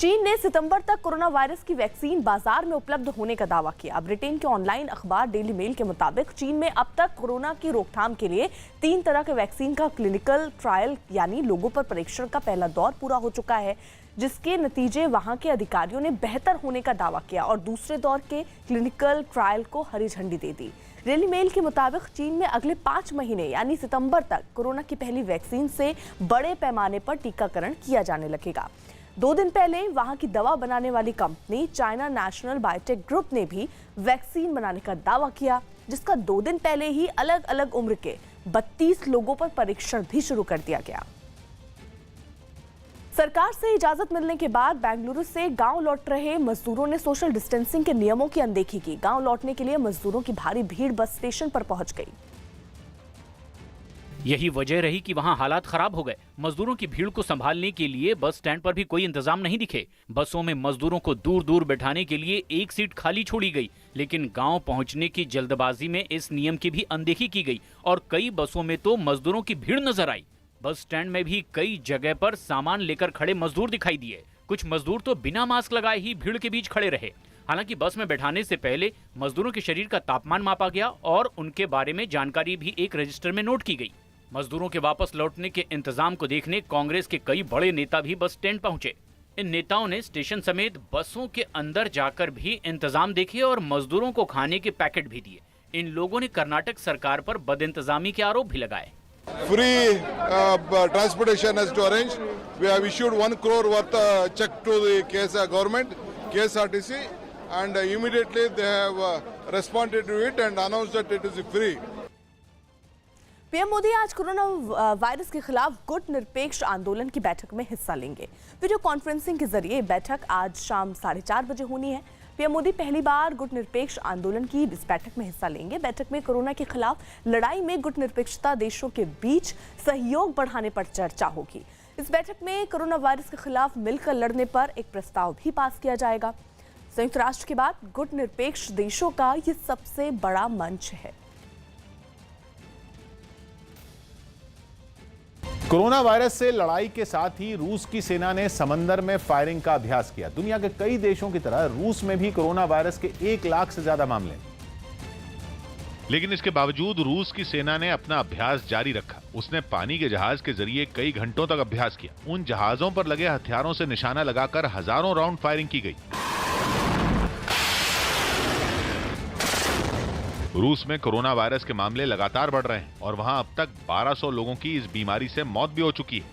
चीन ने सितंबर तक कोरोना वायरस की वैक्सीन बाजार में उपलब्ध होने का दावा किया। ब्रिटेन के ऑनलाइन अखबार डेली मेल के मुताबिक चीन में अब तक कोरोना की रोकथाम के लिए 3 तरह के वैक्सीन का क्लिनिकल ट्रायल यानी लोगों पर परीक्षण का पहला दौर पूरा हो चुका है, जिसके नतीजे वहां के अधिकारियों ने बेहतर होने का दावा किया और दूसरे दौर के क्लिनिकल ट्रायल को हरी झंडी दे दी। डेली मेल के मुताबिक चीन में अगले 5 महीने यानी सितंबर तक कोरोना की पहली वैक्सीन से बड़े पैमाने पर टीकाकरण किया जाने लगेगा। 2 दिन पहले वहां की दवा बनाने वाली company China national biotech group ने भी वैक्सीन बनाने का दावा किया, जिसका 2 दिन पहले ही अलग अलग उम्र के 32 लोगों पर परीक्षण भी शुरू कर दिया गया। सरकार से इजाजत मिलने के बाद बेंगलुरु से गांव लौट रहे मजदूरों ने सोशल डिस्टेंसिंग के नियमों की अनदेखी की। गांव लौटने के लिए मजदूरों की भारी भीड़ बस स्टेशन पर पहुंच गई। यही वजह रही कि वहां हालात खराब हो गए। मजदूरों की भीड़ को संभालने के लिए बस स्टैंड पर भी कोई इंतजाम नहीं दिखे। बसों में मजदूरों को दूर दूर बैठाने के लिए एक सीट खाली छोड़ी गई, लेकिन गांव पहुंचने की जल्दबाजी में इस नियम की भी अनदेखी की गई और कई बसों में तो मजदूरों की भीड़ नजर आई। बस स्टैंड में भी कई जगह पर सामान लेकर खड़े मजदूर दिखाई दिए। कुछ मजदूर तो बिना मास्क लगाए ही भीड़ के बीच खड़े रहे। हालांकि बस में बैठाने से पहले मजदूरों के शरीर का तापमान मापा गया और उनके बारे में जानकारी भी एक रजिस्टर में नोट की गई। मजदूरों के वापस लौटने के इंतजाम को देखने कांग्रेस के कई बड़े नेता भी बस स्टैंड पहुंचे। इन नेताओं ने स्टेशन समेत बसों के अंदर जाकर भी इंतजाम देखे और मजदूरों को खाने के पैकेट भी दिए। इन लोगों ने कर्नाटक सरकार पर बदइंतजामी के आरोप भी लगाए। Free transportation has to arrange. We have issued 1 crore worth check to the KSR government, KSRTC, and immediately they have responded to it and announced that it is free. PM Modi आज कोरोना वायरस के खिलाफ गुट निरपेक्ष आंदोलन की बैठक में हिस्सा लेंगे। वीडियो कॉन्फ्रेंसिंग के जरिए बैठक आज शाम 4:30 बजे होनी है। पीएम मोदी पहली बार गुट निरपेक्ष आंदोलन की इस बैठक में हिस्सा लेंगे। बैठक में कोरोना के खिलाफ लड़ाई में गुट निरपेक्षता देशों के बीच सहयोग बढ़ाने पर चर्चा होगी। इस बैठक में कोरोना वायरस के खिलाफ मिलकर लड़ने पर एक प्रस्ताव भी पास किया जाएगा। संयुक्त राष्ट्र के बाद गुट निरपेक्ष देशों का ये सबसे बड़ा मंच है। कोरोना वायरस से लड़ाई के साथ ही रूस की सेना ने समंदर में फायरिंग का अभ्यास किया। दुनिया के कई देशों की तरह रूस में भी कोरोना वायरस के 1 लाख से ज्यादा मामले, लेकिन इसके बावजूद रूस की सेना ने अपना अभ्यास जारी रखा। उसने पानी के जहाज के जरिए कई घंटों तक अभ्यास किया। उन जहाजों पर लगे हथियारों से निशाना लगाकर हजारों राउंड फायरिंग की गई। रूस में कोरोना वायरस के मामले लगातार बढ़ रहे हैं और वहां अब तक 1200 लोगों की इस बीमारी से मौत भी हो चुकी है।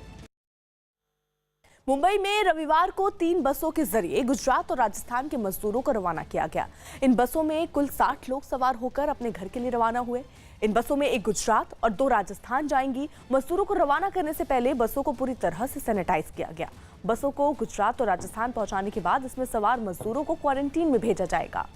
मुंबई में रविवार को 3 बसों के जरिए गुजरात और राजस्थान के मजदूरों को रवाना किया गया। इन बसों में कुल 60 लोग सवार होकर अपने घर के लिए रवाना हुए। इन बसों में 1 गुजरात और 2 राजस्थान जाएंगी। मजदूरों को रवाना करने से पहले बसों को पूरी तरह से सैनिटाइज किया गया। बसों को गुजरात और राजस्थान पहुंचाने के बाद इसमें सवार मजदूरों को क्वारंटीन में भेजा जाएगा।